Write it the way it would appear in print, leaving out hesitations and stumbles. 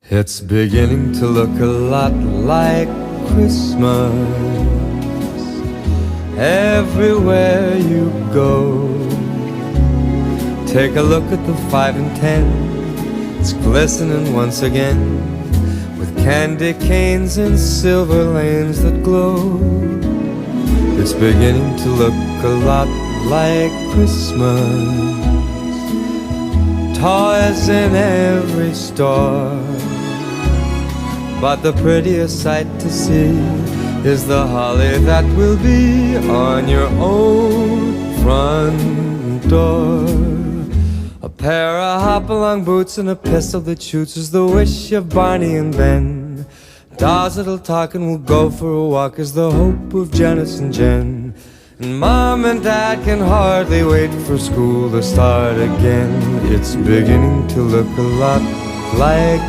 It's beginning to look a lot like Christmas everywhere you go. Take a look at the 5 and 10. It's glistening once again with candy canes and silver lanes that glow. It's beginning to look a lot like Christmas. Toys in every store, but the prettiest sight to see is the holly that will be on your own front door. A pair of hop-along boots and a pistol that shoots is the wish of Barney and Ben. Dolls that'll talk and will go for a walk is the hope of Janice and Jen. And Mom and Dad can hardly wait for school to start again. It's beginning to look a lot like